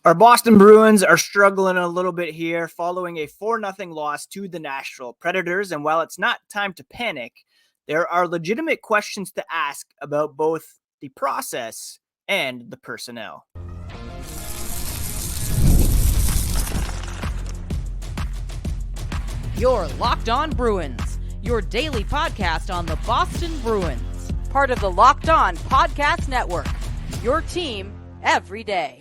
Our Boston Bruins are struggling a little bit here following a 4-0 loss to the Nashville Predators. And while it's not time to panic, there are legitimate questions to ask about both the process and the personnel. You're Locked On Bruins, your daily podcast on the Boston Bruins, part of the Locked On Podcast Network, your team every day.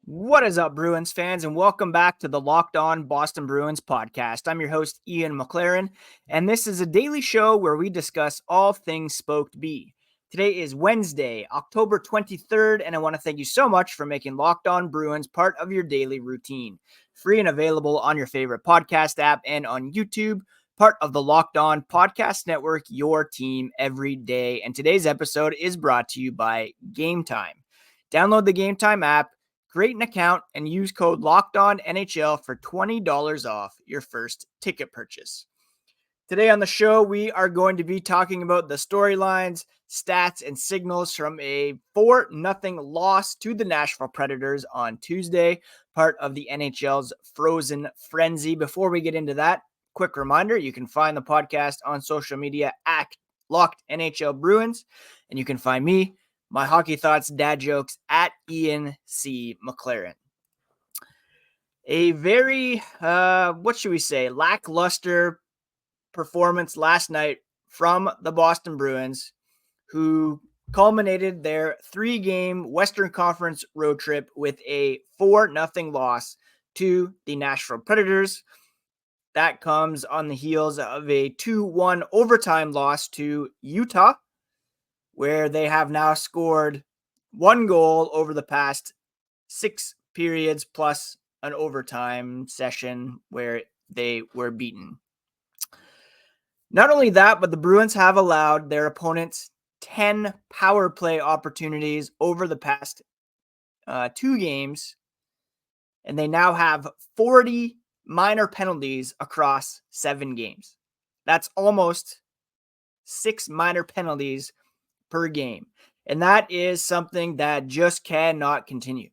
What is up, Bruins fans, and welcome back to the Locked On Boston Bruins podcast. I'm your host, Ian McLaren, and this is a daily show where we discuss all things Spoked B. Today is Wednesday, October 23rd, and I want to thank you so much for making Locked On Bruins part of your daily routine. Free and available on your favorite podcast app and on YouTube, part of the Locked On Podcast Network, your team every day. And today's episode is brought to you by Game Time. Download the Game Time app, create an account, and use code LOCKEDONNHL for $20 off your first ticket purchase. Today on the show, we are going to be talking about the storylines, stats, and signals from a 4-0 loss to the Nashville Predators on Tuesday, part of the NHL's Frozen Frenzy. Before we get into that, quick reminder, you can find the podcast on social media at Locked NHL Bruins, and you can find me, my hockey thoughts, dad jokes, at Ian C. McLaren. A very, lackluster performance last night from the Boston Bruins, who culminated their 3-game Western Conference road trip with a 4-0 loss to the Nashville Predators. That comes on the heels of a 2-1 overtime loss to Utah, where they have now scored 1 goal over the past 6 periods plus an overtime session where they were beaten. Not only that, but the Bruins have allowed their opponents 10 power play opportunities over the past 2 games, and they now have 40 minor penalties across 7 games. That's almost 6 minor penalties per game. And that is something that just cannot continue.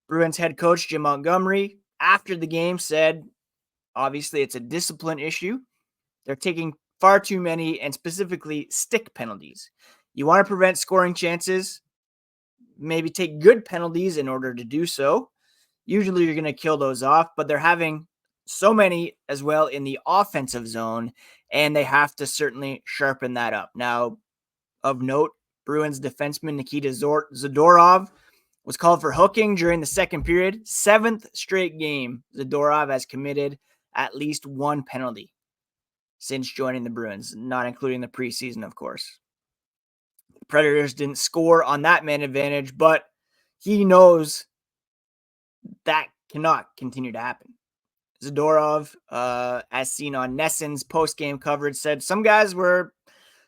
Bruins head coach Coach Montgomery, after the game, said, obviously it's a discipline issue. They're taking far too many, and specifically stick penalties. You want to prevent scoring chances, maybe take good penalties in order to do so. Usually you're going to kill those off, but they're having so many as well in the offensive zone, and they have to certainly sharpen that up. Now, of note, Bruins defenseman Nikita Zadorov was called for hooking during the second period. 7th straight game, Zadorov has committed at least 1 penalty since joining the Bruins, not including the preseason, of course. The Predators didn't score on that man advantage, but he knows that cannot continue to happen. Zadorov, as seen on Nesson's post-game coverage, said some guys were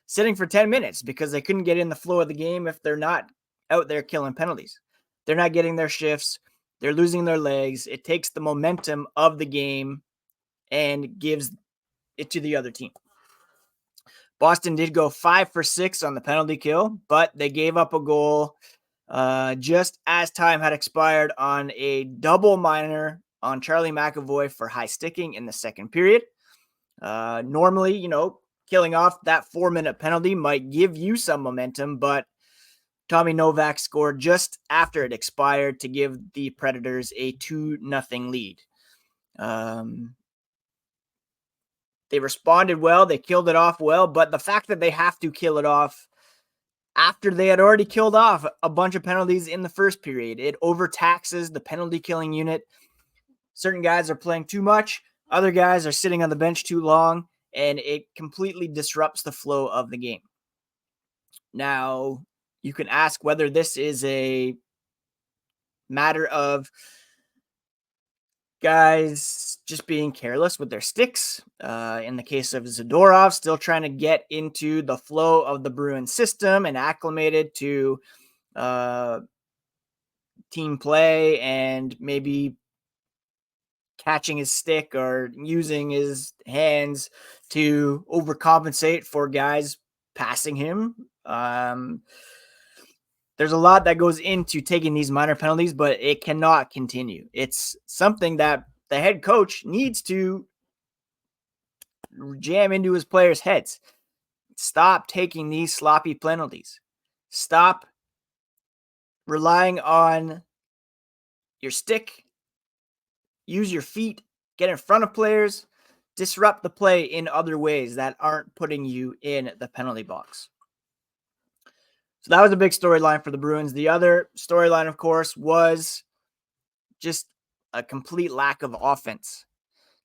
sitting for 10 minutes because they couldn't get in the flow of the game if they're not out there killing penalties. They're not getting their shifts. They're losing their legs. It takes the momentum of the game and gives it to the other team. Boston did go 5 for 6 on the penalty kill, but they gave up a goal just as time had expired on a double minor on Charlie McAvoy for high sticking in the second period. Normally, killing off that 4-minute penalty might give you some momentum, but Tommy Novak scored just after it expired to give the Predators a 2-0 lead. They responded well. They killed it off well, but the fact that they have to kill it off after they had already killed off a bunch of penalties in the first period, it overtaxes the penalty killing unit. Certain guys are playing too much. Other guys are sitting on the bench too long, and it completely disrupts the flow of the game. Now, you can ask whether this is a matter of guys just being careless with their sticks. In the case of Zadorov, still trying to get into the flow of the Bruins system and acclimated to team play and maybe catching his stick or using his hands to overcompensate for guys passing him. There's there's a lot that goes into taking these minor penalties, but it cannot continue. It's something that the head coach needs to jam into his players' heads. Stop taking these sloppy penalties. Stop relying on your stick. Use your feet. Get in front of players. Disrupt the play in other ways that aren't putting you in the penalty box. So that was a big storyline for the Bruins. The other storyline, of course, was just a complete lack of offense.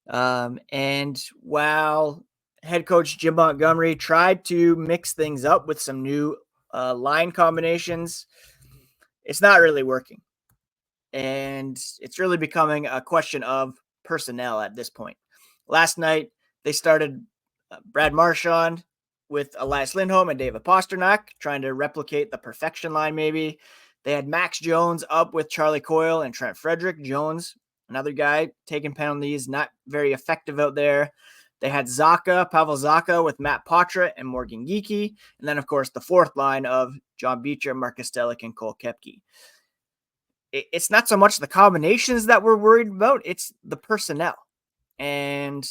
And while head coach Jim Montgomery tried to mix things up with some new line combinations, it's not really working. And it's really becoming a question of personnel at this point. Last night, they started Brad Marchand with Elias Lindholm and David Pastrnak, trying to replicate the perfection line maybe. They had Max Jones up with Charlie Coyle and Trent Frederick. Jones, another guy taking penalties, not very effective out there. They had Pavel Zacha with Matt Poitras and Morgan Geekie. And then, of course, the fourth line of John Beecher, Marcus Stelic, and Cole Koepke. It's not so much the combinations that we're worried about, it's the personnel. And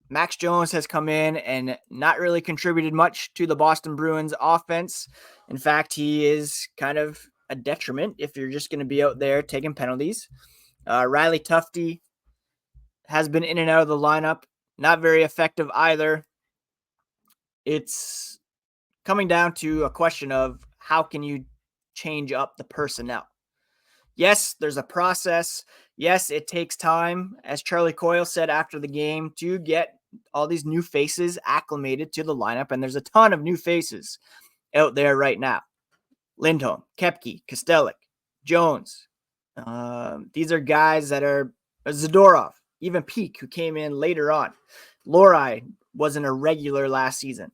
Max Jones has come in and not really contributed much to the Boston Bruins offense. In fact, he is kind of a detriment if you're just going to be out there taking penalties. Riley Tufte has been in and out of the lineup. Not very effective either. It's coming down to a question of how can you change up the personnel? Yes, there's a process. Yes, it takes time, as Charlie Coyle said after the game, to get all these new faces acclimated to the lineup. And there's a ton of new faces out there right now. Lindholm, Koepke, Kostelic, Jones. These are guys that are Zadorov, even Peak, who came in later on. Lori wasn't a regular last season.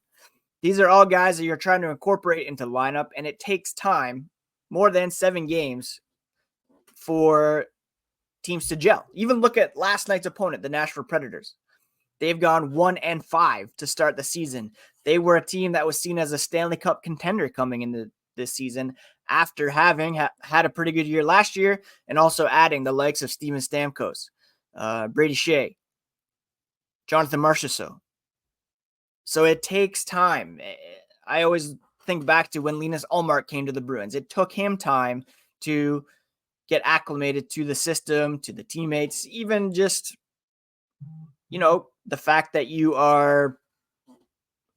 These are all guys that you're trying to incorporate into the lineup, and it takes time, more than 7 games, for teams to gel. Even look at last night's opponent, the Nashville Predators. They've gone 1-5 to start the season. They were a team that was seen as a Stanley Cup contender coming into this season after having had a pretty good year last year and also adding the likes of Steven Stamkos, Brady Shea, Jonathan Marchessault. So it takes time. I always think back to when Linus Ullmark came to the Bruins. It took him time to get acclimated to the system, to the teammates, even just, the fact that you are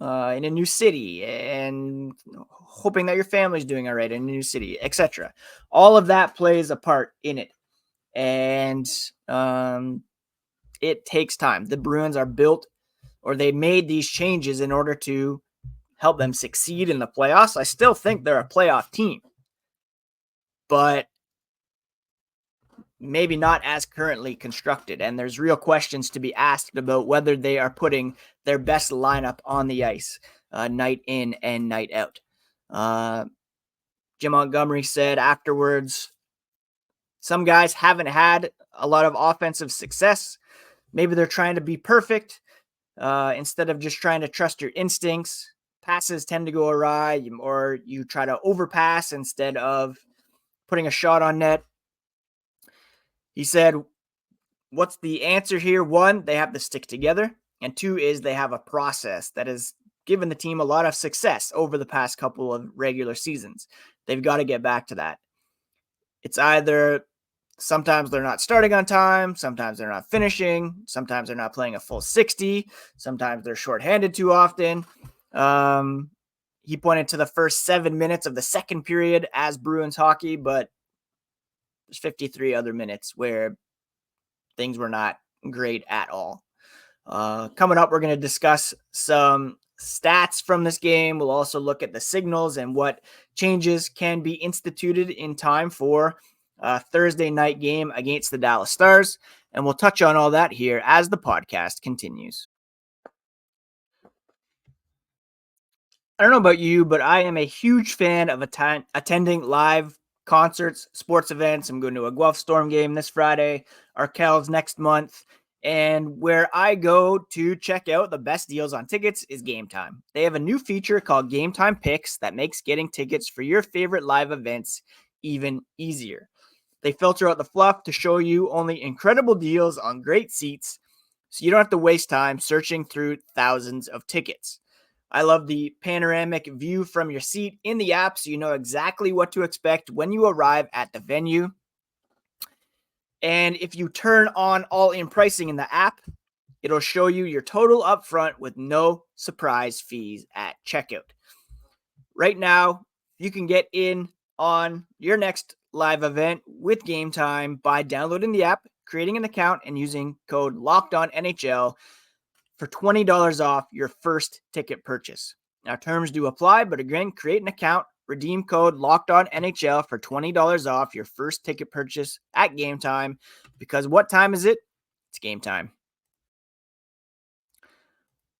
in a new city and hoping that your family's doing all right in a new city, etc. All of that plays a part in it. And it takes time. The Bruins are built, or they made these changes in order to help them succeed in the playoffs. I still think they're a playoff team, but maybe not as currently constructed. And there's real questions to be asked about whether they are putting their best lineup on the ice night in and night out. Jim Montgomery said afterwards, some guys haven't had a lot of offensive success. Maybe they're trying to be perfect instead of just trying to trust your instincts. Passes tend to go awry, or you try to overpass instead of putting a shot on net. He said, what's the answer here? 1, they have to stick together. And 2 is they have a process that has given the team a lot of success over the past couple of regular seasons. They've got to get back to that. It's either sometimes they're not starting on time, sometimes they're not finishing, sometimes they're not playing a full 60, sometimes they're shorthanded too often. He pointed to the first 7 minutes of the second period as Bruins hockey, but there's 53 other minutes where things were not great at all. Coming up, we're going to discuss some stats from this game. We'll also look at the signals and what changes can be instituted in time for a Thursday night game against the Dallas Stars. And we'll touch on all that here as the podcast continues. I don't know about you, but I am a huge fan of attending live concerts, sports events. I'm going to a Guelph Storm game this Friday, Arkells next month, And where I go to check out the best deals on tickets is Game Time. They have a new feature called Game Time Picks that makes getting tickets for your favorite live events even easier. They filter out the fluff to show you only incredible deals on great seats, so you don't have to waste time searching through thousands of tickets. I love the panoramic view from your seat in the app, so you know exactly what to expect when you arrive at the venue. And if you turn on all-in pricing in the app, it'll show you your total upfront with no surprise fees at checkout. Right now, you can get in on your next live event with Game Time by downloading the app, creating an account, and using code LOCKEDONNHL for $20 off your first ticket purchase. Now, terms do apply, but again, create an account, redeem code LOCKEDONNHL for $20 off your first ticket purchase at Game Time, because what time is it? It's game time.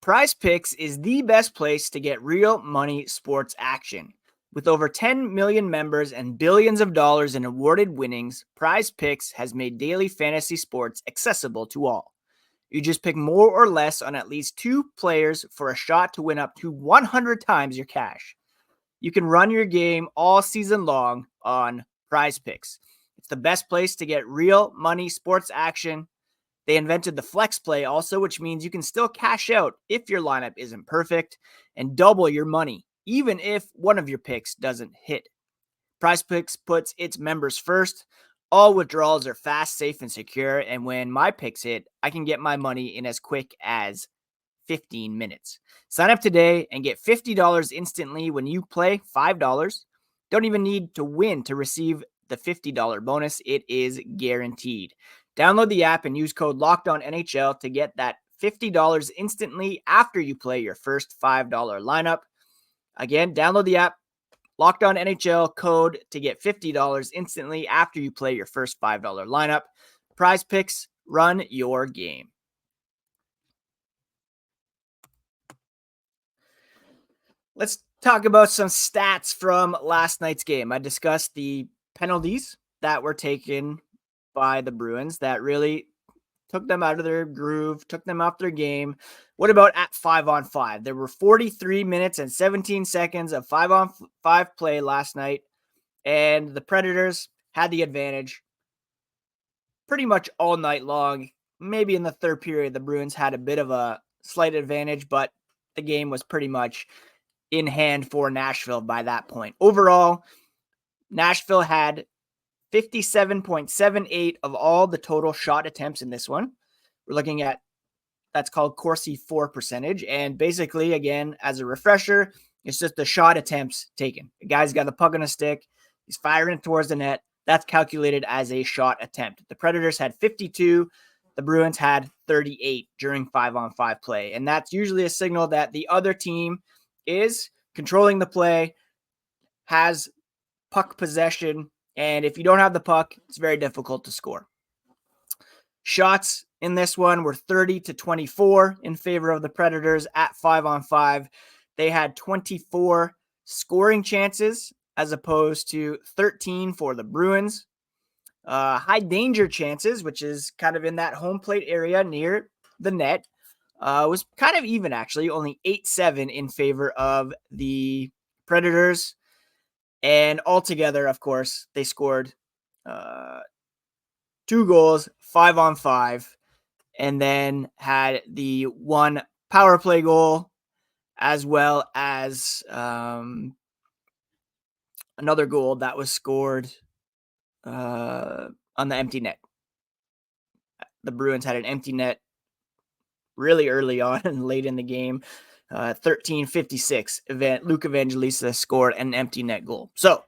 Prize Picks is the best place to get real money sports action. With over 10 million members and billions of dollars in awarded winnings, Prize Picks has made daily fantasy sports accessible to all. You just pick more or less on at least 2 players for a shot to win up to 100 times your cash. You can run your game all season long on Prize Picks. It's the best place to get real money sports action. They invented the flex play also, which means you can still cash out if your lineup isn't perfect and double your money, even if one of your picks doesn't hit. Prize Picks puts its members first. All withdrawals are fast, safe, and secure, and when my picks hit, I can get my money in as quick as 15 minutes. Sign up today and get $50 instantly when you play $5. Don't even need to win to receive the $50 bonus. It is guaranteed. Download the app and use code LOCKEDONNHL to get that $50 instantly after you play your first $5 lineup. Again, download the app, Locked On NHL code to get $50 instantly after you play your first $5 lineup. Prize Picks, run your game. Let's talk about some stats from last night's game. I discussed the penalties that were taken by the Bruins that really took them out of their groove, took them off their game. What about at 5-on-5? There were 43 minutes and 17 seconds of 5-on-5 play last night, and the Predators had the advantage pretty much all night long. Maybe in the third period, the Bruins had a bit of a slight advantage, but the game was pretty much in hand for Nashville by that point. Overall, Nashville had 57.78 of all the total shot attempts in this one. We're looking at, that's called Corsi 4 percentage. And basically, again, as a refresher, it's just the shot attempts taken. The guy's got the puck on a stick. He's firing it towards the net. That's calculated as a shot attempt. The Predators had 52. The Bruins had 38 during 5-on-5 play. And that's usually a signal that the other team is controlling the play, has puck possession, and if you don't have the puck, it's very difficult to score. Shots in this one were 30-24 in favor of the Predators at 5-on-5. They had 24 scoring chances as opposed to 13 for the Bruins. High danger chances, which is kind of in that home plate area near the net, was kind of even actually, only 8-7 in favor of the Predators. And altogether, of course, they scored 2 goals, 5-on-5, and then had the 1 power play goal, as well as another goal that was scored on the empty net. The Bruins had an empty net really early on and late in the game. 13:56, Luke Evangelista scored an empty net goal. So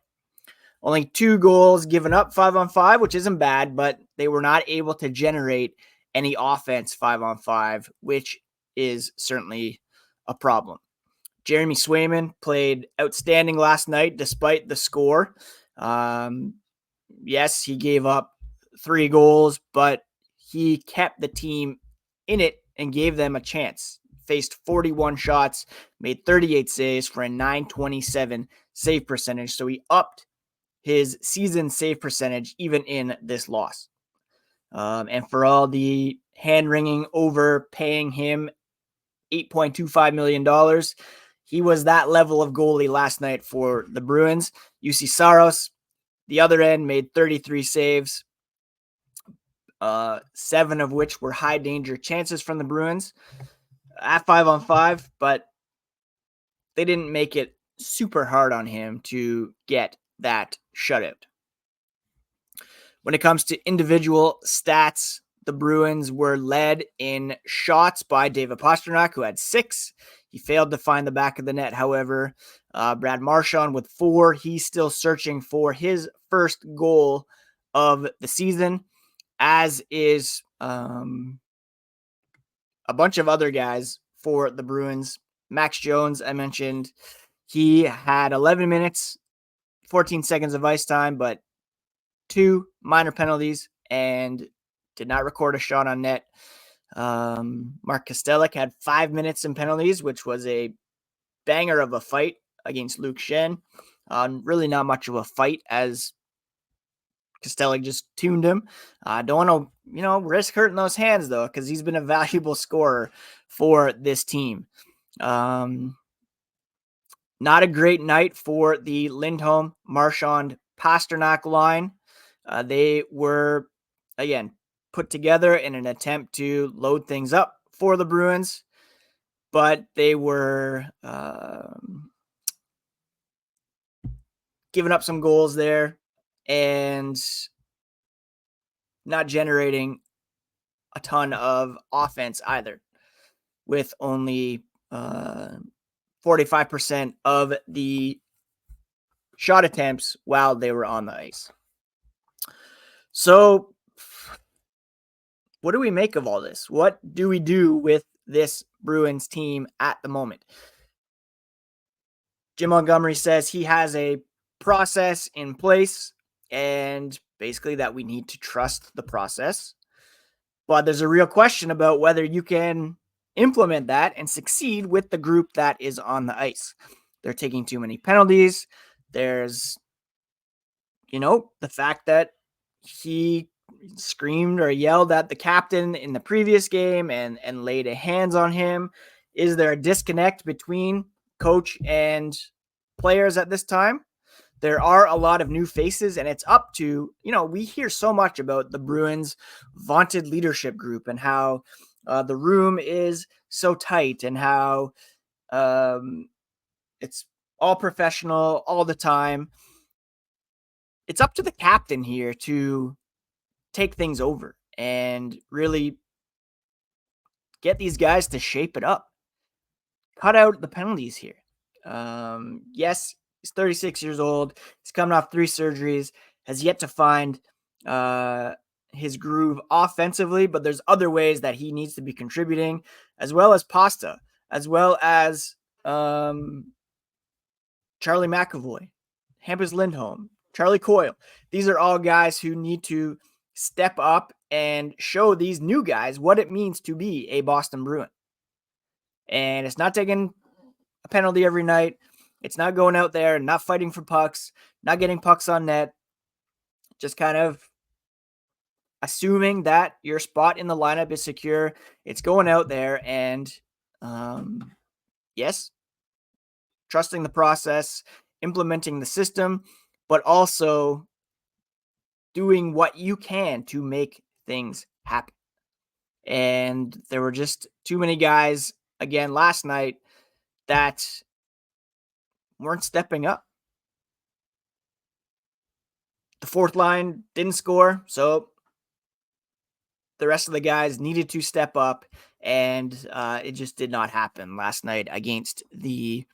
only 2 goals given up 5-on-5, which isn't bad, but they were not able to generate any offense 5-on-5, which is certainly a problem. Jeremy Swayman played outstanding last night despite the score. Yes, he gave up 3 goals, but he kept the team in it and gave them a chance. Faced 41 shots, made 38 saves for a .927 save percentage. So he upped his season save percentage even in this loss. And for all the hand-wringing over paying him $8.25 million, he was that level of goalie last night for the Bruins. UC Saros, the other end, made 33 saves, 7 of which were high-danger chances from the Bruins at 5-on-5, but they didn't make it super hard on him to get that shutout. When it comes to individual stats, the Bruins were led in shots by David Pastrnak, who had 6. He failed to find the back of the net, however. Brad Marchand with 4. He's still searching for his first goal of the season, as is a bunch of other guys for the Bruins. Max Jones, I mentioned, he had 11 minutes, 14 seconds of ice time, but 2 minor penalties and did not record a shot on net. Mark Kostelic had 5 minutes in penalties, which was a banger of a fight against Luke Shen. Really not much of a fight, as Kostelic just tuned him. Don't want to, risk hurting those hands, though, because he's been a valuable scorer for this team. Not a great night for the Lindholm, Marchand, Pastrnak line. They were, again, put together in an attempt to load things up for the Bruins, but they were giving up some goals there and not generating a ton of offense either, with only 45% of the shot attempts while they were on the ice. So what do we make of all this? What do we do with this Bruins team at the moment? Jim Montgomery says he has a process in place and basically that we need to trust the process. But there's a real question about whether you can implement that and succeed with the group that is on the ice. They're taking too many penalties. There's, the fact that he screamed or yelled at the captain in the previous game and laid hands on him. Is there a disconnect between coach and players at this time? There are a lot of new faces, and it's up to, we hear so much about the Bruins' vaunted leadership group and how the room is so tight and how it's all professional all the time. It's up to the captain here to take things over and really get these guys to shape it up. Cut out the penalties here. Yes, he's 36 years old. He's coming off 3 surgeries, has yet to find his groove offensively, but there's other ways that he needs to be contributing, as well as Pasta, as well as Charlie McAvoy, Hampus Lindholm, Charlie Coyle. These are all guys who need to step up and show these new guys what it means to be a Boston Bruin. And it's not taking a penalty every night. It's not going out there and not fighting for pucks, not getting pucks on net, just kind of assuming that your spot in the lineup is secure. It's going out there and, yes, trusting the process, implementing the system, but also doing what you can to make things happen. And there were just too many guys, again, last night that weren't stepping up. The fourth line didn't score, so the rest of the guys needed to step up, and it just did not happen last night against the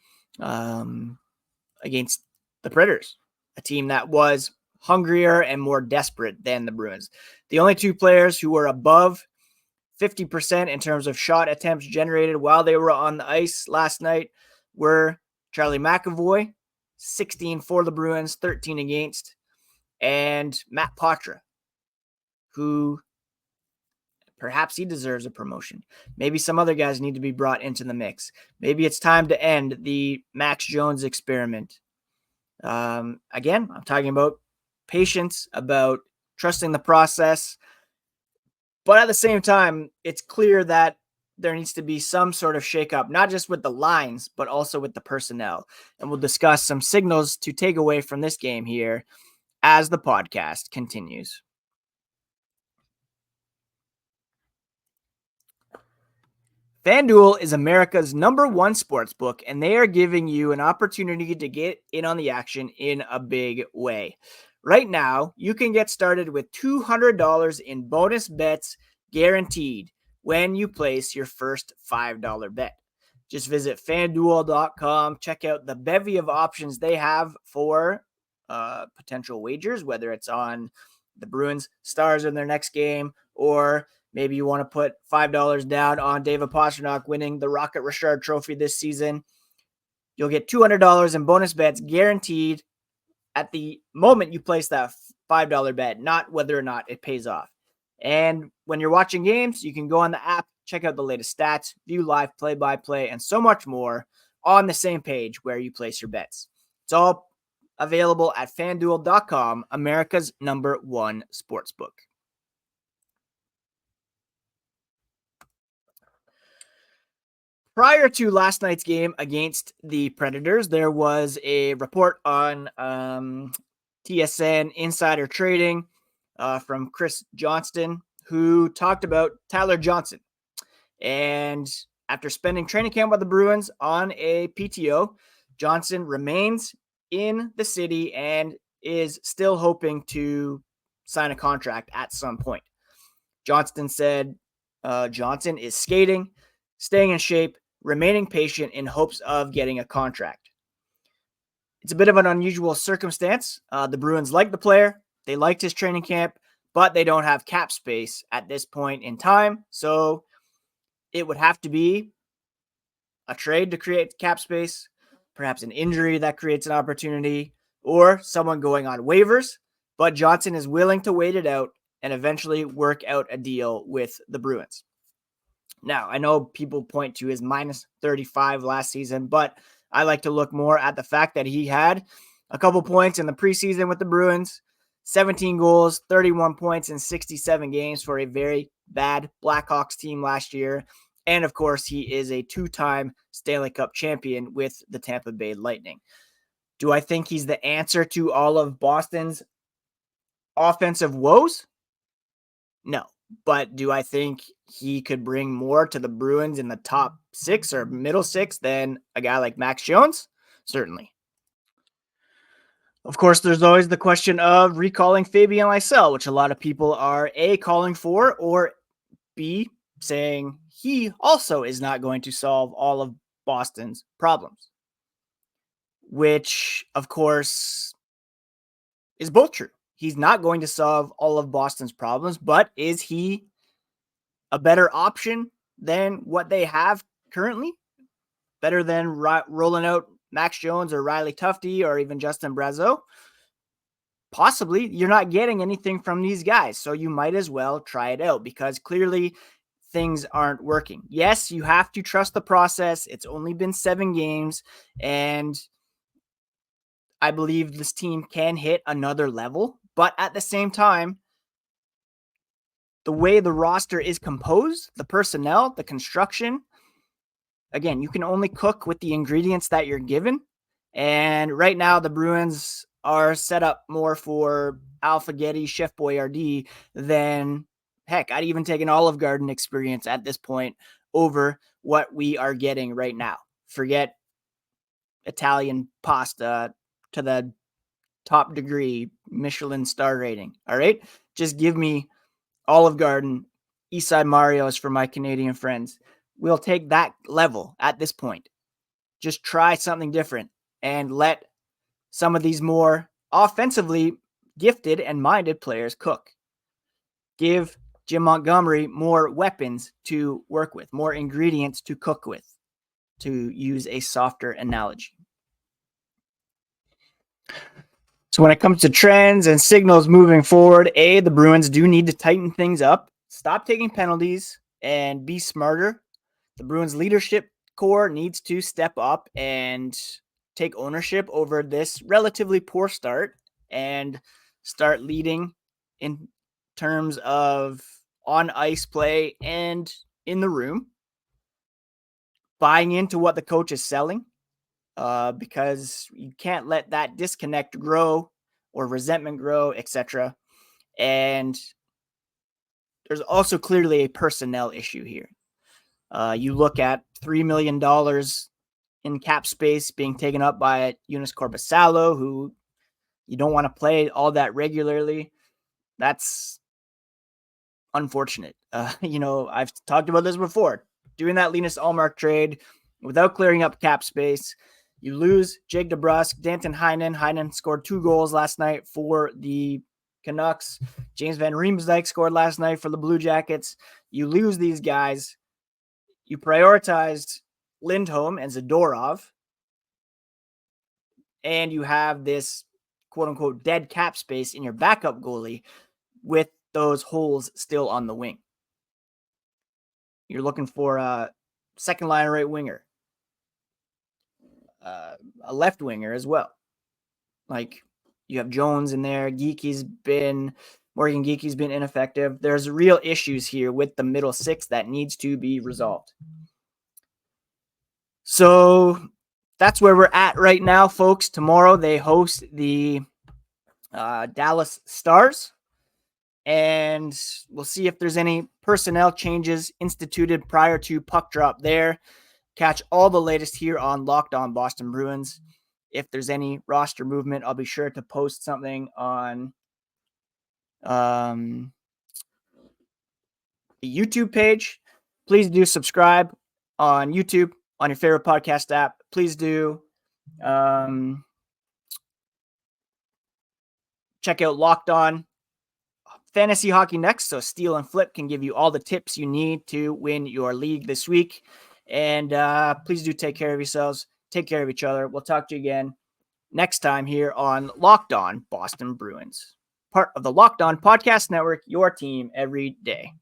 Predators, a team that was hungrier and more desperate than the Bruins. The only 2 players who were above 50% in terms of shot attempts generated while they were on the ice last night were Charlie McAvoy, 16 for the Bruins, 13 against, and Matt Poitras, who perhaps he deserves a promotion. Maybe some other guys need to be brought into the mix. Maybe it's time to end the Max Jones experiment. Again, I'm talking about patience, about trusting the process, But at the same time, it's clear that there needs to be some sort of shakeup, not just with the lines, but also with the personnel. And we'll discuss some signals to take away from this game here as the podcast continues. FanDuel is America's #1 sportsbook, and they are giving you an opportunity to get in on the action in a big way. Right now, you can get started with $200 in bonus bets guaranteed when you place your first $5 bet. Just visit fanduel.com, check out the bevy of options they have for potential wagers, whether it's on the Bruins Stars in their next game, or maybe you want to put $5 down on David Pastrnak winning the Rocket Richard Trophy this season. You'll get $200 in bonus bets guaranteed at the moment you place that $5 bet, not whether or not it pays off. And when you're watching games, you can go on the app, check out the latest stats, view live play-by-play, and so much more on the same page where you place your bets. It's all available at fanduel.com, America's #1 sportsbook. Prior to last night's game against the Predators, there was a report on TSN Insider Trading from Chris Johnston, who talked about Tyler Johnson. And after spending training camp with the Bruins on a PTO, Johnson remains in the city and is still hoping to sign a contract at some point. Johnston said Johnson is skating, staying in shape, remaining patient in hopes of getting a contract. It's a bit of an unusual circumstance. The Bruins like the player. They liked his training camp, but they don't have cap space at this point in time. So it would have to be a trade to create cap space, perhaps an injury that creates an opportunity, or someone going on waivers. But Johnson is willing to wait it out and eventually work out a deal with the Bruins. Now, I know people point to his minus 35 last season, but I like to look more at the fact that he had a couple points in the preseason with the Bruins, 17 goals, 31 points in 67 games for a very bad Blackhawks team last year. And of course, he is a 2-time Stanley Cup champion with the Tampa Bay Lightning. Do I think he's the answer to all of Boston's offensive woes? No. But do I think he could bring more to the Bruins in the top 6 or middle 6 than a guy like Max Jones? Certainly. Of course, there's always the question of recalling Fabian Lysell, which a lot of people are A, calling for, or B, saying he also is not going to solve all of Boston's problems. Which, of course, is both true. He's not going to solve all of Boston's problems, but is he a better option than what they have currently? Better than rolling out Max Jones or Riley Tufte or even Justin Brazeau? Possibly. You're not getting anything from these guys, so you might as well try it out because clearly things aren't working. Yes, you have to trust the process. It's only been 7 games, and I believe this team can hit another level. But at the same time, the way the roster is composed, the personnel, the construction, again, you can only cook with the ingredients that you're given. And right now, the Bruins are set up more for Alpha Getty, Chef Boyardee than, heck, I'd even take an Olive Garden experience at this point over what we are getting right now. Forget Italian pasta to the top degree Michelin star rating. All right. Just give me Olive Garden, Eastside Mario's for my Canadian friends. We'll take that level at this point. Just try something different and let some of these more offensively gifted and minded players cook. Give Jim Montgomery more weapons to work with, more ingredients to cook with, to use a softer analogy. So when it comes to trends and signals moving forward, the Bruins do need to tighten things up, stop taking penalties, and be smarter. The Bruins leadership core needs to step up and take ownership over this relatively poor start and start leading in terms of on ice play and in the room, buying into what the coach is selling, because you can't let that disconnect grow or resentment grow, etc. And there's also clearly a personnel issue here. You look at $3 million in cap space being taken up by Eunice Corbasalo, who you don't want to play all that regularly. That's unfortunate. I've talked about this before. Doing that Linus Allmark trade without clearing up cap space, you lose Jake DeBrusk, Danton Heinen. Heinen scored 2 goals last night for the Canucks. James Van Riemsdyk scored last night for the Blue Jackets. You lose these guys. You prioritized Lindholm and Zadorov, and you have this quote-unquote dead cap space in your backup goalie with those holes still on the wing. You're looking for a second line right winger, a left winger as well. Like, you have Jones in there. Morgan Geeky's been ineffective. There's real issues here with the middle six that needs to be resolved. So that's where we're at right now, folks. Tomorrow they host the Dallas Stars, and we'll see if there's any personnel changes instituted prior to puck drop there. Catch all the latest here on Locked On Boston Bruins. If there's any roster movement, I'll be sure to post something on the YouTube page. Please do subscribe on YouTube, on your favorite podcast app. Please do check out Locked On Fantasy Hockey Next, so Steal and Flip can give you all the tips you need to win your league this week. And please do take care of yourselves. Take care of each other. We'll talk to you again next time here on Locked On Boston Bruins, part of the Locked On Podcast Network, your team every day.